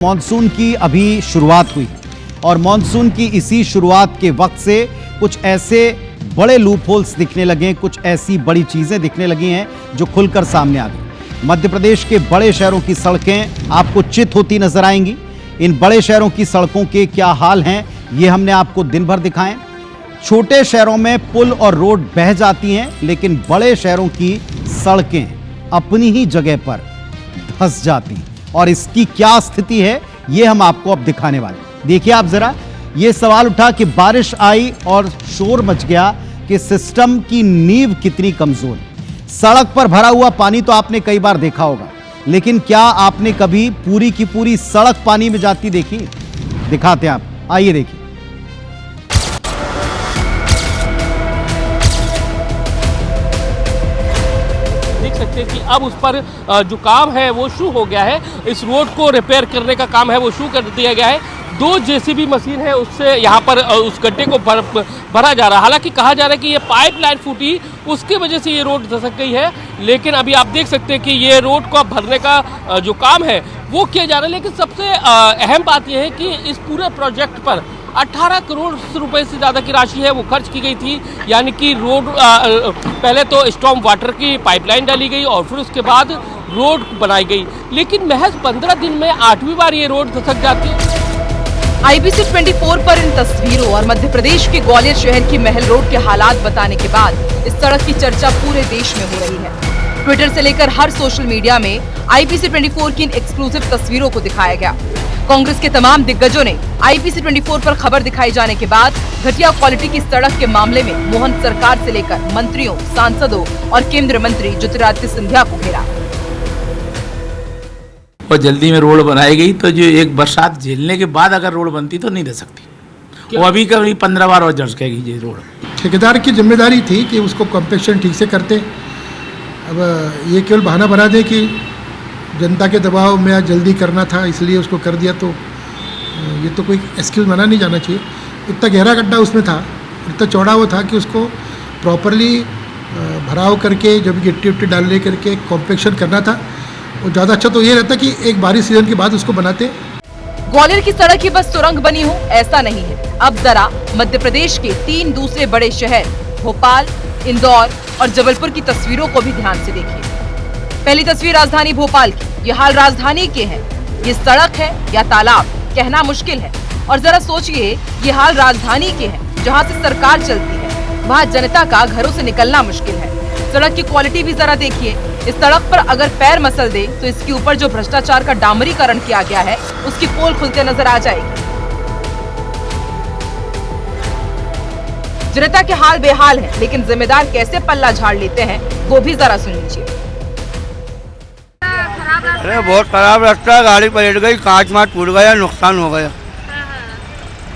Monsoon की अभी शुरुआत हुई और मॉनसून की इसी शुरुआत के वक्त से कुछ ऐसे बड़े लूप होल्स दिखने लगे, कुछ ऐसी बड़ी चीजें दिखने लगी हैं जो खुलकर सामने आ गई। मध्य प्रदेश के बड़े शहरों की सड़कें आपको चित होती नजर आएंगी। इन बड़े शहरों की सड़कों के क्या हाल हैं, ये हमने आपको दिन भर दिखाएं। छोटे शहरों में पुल और रोड बह जाती हैं, लेकिन बड़े शहरों की सड़कें अपनी ही जगह पर धंस जाती हैं। और इसकी क्या स्थिति है, ये हम आपको अब दिखाने वाले। देखिए आप जरा, ये सवाल उठा कि बारिश आई और शोर मच गया कि सिस्टम की नींव कितनी कमजोर है। सड़क पर भरा हुआ पानी तो आपने कई बार देखा होगा, लेकिन क्या आपने कभी पूरी की पूरी सड़क पानी में जाती देखी? दिखाते हैं आप, आइए देखिए। सकते कि अब उस पर जो काम है वो शुरू हो गया है। इस रोड को रिपेयर करने का काम है वो शुरू कर दिया गया है। 2 जेसीबी मशीन है, उससे यहाँ पर उस गड्ढे को भरा जा रहा है। हालांकि कहा जा रहा है कि ये पाइपलाइन फूटी, उसकी वजह से ये रोड धसक गई है, लेकिन अभी आप देख सकते हैं कि ये रोड को भरने का जो काम है वो किया जा रहा है। लेकिन सबसे अहम बात यह है कि इस पूरे प्रोजेक्ट पर 18 करोड़ रुपए से ज़्यादा की राशि है वो खर्च की गई थी। यानी कि रोड पहले तो स्टॉर्म वाटर की पाइपलाइन डाली गई और फिर उसके बाद रोड बनाई गई, लेकिन महज 15 दिन में 8वीं बार ये रोड धसक जाती है। IBC 24 पर इन तस्वीरों और मध्य प्रदेश के ग्वालियर शहर की महल रोड के हालात बताने के बाद इस सड़क की चर्चा पूरे देश में हो रही है। ट्विटर से लेकर हर सोशल मीडिया में IBC 24 की इन एक्सक्लूसिव तस्वीरों को दिखाया गया। कांग्रेस के तमाम दिग्गजों ने IBC 24 पर खबर दिखाई जाने के बाद घटिया क्वालिटी की सड़क के मामले में मोहन सरकार से लेकर मंत्रियों, सांसदों और केंद्रीय मंत्री ज्योतिरादित्य सिंधिया को घेरा। और जल्दी में रोड बनाई गई तो जो एक बरसात झेलने के बाद अगर रोड बनती तो नहीं रह सकती। वो अभी कभी 15 बार और जर्ज कहेगी ये रोड। ठेकेदार की जिम्मेदारी थी कि उसको कॉम्पेक्शन ठीक से करते। अब ये केवल बहाना बना दे कि जनता के दबाव में आज जल्दी करना था इसलिए उसको कर दिया, तो ये तो कोई एक्सक्यूज़ माना नहीं जाना चाहिए। इतना गहरा गड्ढा उसमें था, इतना चौड़ा वो था कि उसको प्रॉपरली भराव करके जब गिट्टी उट्टी डाल ले करके कॉम्पेक्शन करना था। और ज़्यादा अच्छा तो ये रहता कि एक बारिश सीजन के बाद उसको बनाते। ग्वालियर की सड़क ही बस सुरंग बनी हो ऐसा नहीं है। अब जरा मध्य प्रदेश के 3 दूसरे बड़े शहर भोपाल, इंदौर और जबलपुर की तस्वीरों को भी ध्यान से देखिए। पहली तस्वीर राजधानी भोपाल की। ये हाल राजधानी के हैं। ये सड़क है या तालाब, कहना मुश्किल है। और जरा सोचिए, ये हाल राजधानी के हैं जहाँ से सरकार चलती है, वहाँ जनता का घरों से निकलना मुश्किल है। सड़क की क्वालिटी भी जरा देखिए। इस सड़क पर अगर पैर मसल दे तो इसके ऊपर जो भ्रष्टाचार का डामरीकरण किया गया है उसकी पोल खुलते नजर आ जाएगी। जनता के हाल बेहाल है, लेकिन जिम्मेदार कैसे पल्ला झाड़ लेते हैं वो भी जरा सुन लीजिए। अरे बहुत खराब रास्ता है, गाड़ी पलट गई, कांच माच टूट गया, नुकसान हो गया।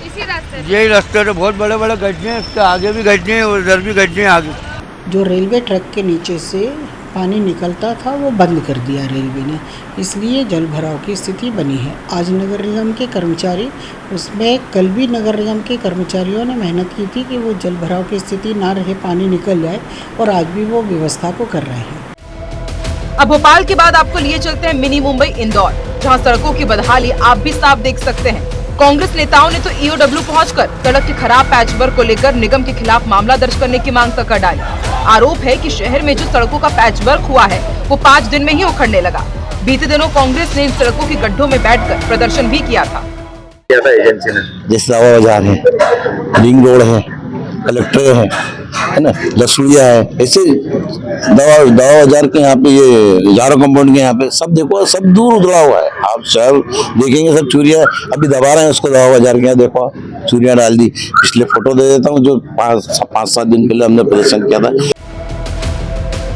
इसी रास्ते यही रास्ते तो बहुत बड़े बड़े गड्ढे हैं, इसके आगे भी गड्ढे हैं और इधर भी गड्ढे हैं आगे। जो रेलवे ट्रैक के नीचे से पानी निकलता था वो बंद कर दिया रेलवे ने, इसलिए जल भराव की स्थिति बनी है। आज नगर निगम के कर्मचारी, उसमें कल भी नगर निगम के कर्मचारियों ने मेहनत की थी कि वो जल भराव की स्थिति ना रहे, पानी निकल जाए, और आज भी वो व्यवस्था को कर रहे हैं। अब भोपाल के बाद आपको लिए चलते हैं मिनी मुंबई इंदौर, जहां सड़कों की बदहाली आप भी साफ देख सकते हैं। कांग्रेस नेताओं ने तो EOW पहुंचकर सड़क के खराब पैचवर्क को लेकर निगम के खिलाफ मामला दर्ज करने की मांग तक कर डाली। आरोप है कि शहर में जो सड़कों का पैचवर्क हुआ है वो 5 दिन में ही उखड़ने लगा। बीते दिनों कांग्रेस ने इन सड़कों की गड्ढों में बैठकर प्रदर्शन भी किया था। एजेंसी ने जैसे दवा बाजार है, रिंग रोड है, कलेक्टर है ना, लक्ष्मिया है, ऐसे दवा बाजार के यहाँ पे, ये जारो कंपाउंड के यहाँ पे सब देखो, सब दूर उधड़ा हुआ है। आप शहर देखेंगे सब चूरिया अभी दबा रहे हैं उसको। दवा बाजार के यहाँ देखो चूरिया डाल दी। पिछले फोटो दे देता हूँ जो 5-7 दिन पहले हमने प्रदर्शन किया था।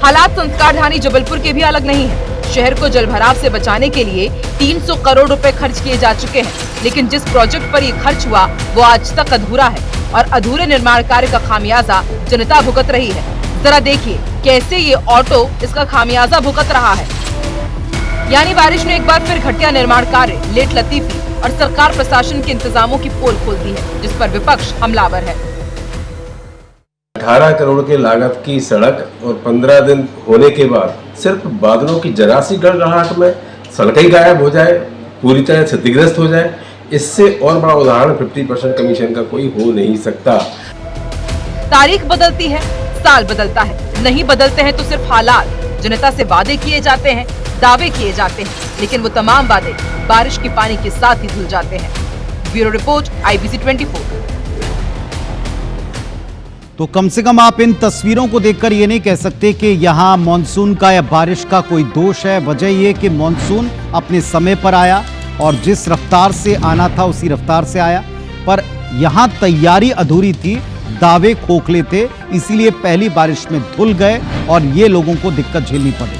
हालात संस्कारधानी जबलपुर के भी अलग नहीं है। शहर को जलभराव से बचाने के लिए 300 करोड़ रुपए खर्च किए जा चुके हैं, लेकिन जिस प्रोजेक्ट पर ये खर्च हुआ वो आज तक अधूरा है और अधूरे निर्माण कार्य का खामियाजा जनता भुगत रही है। जरा देखिए कैसे ये ऑटो इसका खामियाजा भुगत रहा है। यानी बारिश ने एक बार फिर घटिया निर्माण कार्य, लेट लतीफी और सरकार प्रशासन के इंतजामों की पोल खोल दी है, जिस पर विपक्ष हमलावर है। 18 करोड़ के लागत की सड़क और 15 दिन होने के बाद सिर्फ बादलों की जरा सी गड़गड़ाहट में सड़क ही गायब हो जाए, पूरी तरह क्षतिग्रस्त हो जाए। इससे और बड़ा उदाहरण 50% कमीशन का कोई हो नहीं सकता। तारीख बदलती है, साल बदलता है, नहीं बदलते हैं तो सिर्फ हालात। जनता से वादे किए जाते हैं, दावे किए जाते हैं, लेकिन वो तमाम वादे बारिश के पानी के साथ ही धुल जाते हैं। Bureau report, IBC 24। तो कम से कम आप इन तस्वीरों को देखकर ये नहीं कह सकते कि यहाँ मॉनसून का या बारिश का कोई दोष है। वजह ये कि मॉनसून अपने समय पर आया और जिस रफ्तार से आना था उसी रफ्तार से आया, पर यहाँ तैयारी अधूरी थी, दावे खोखले थे, इसीलिए पहली बारिश में धुल गए और ये लोगों को दिक्कत झेलनी पड़ी।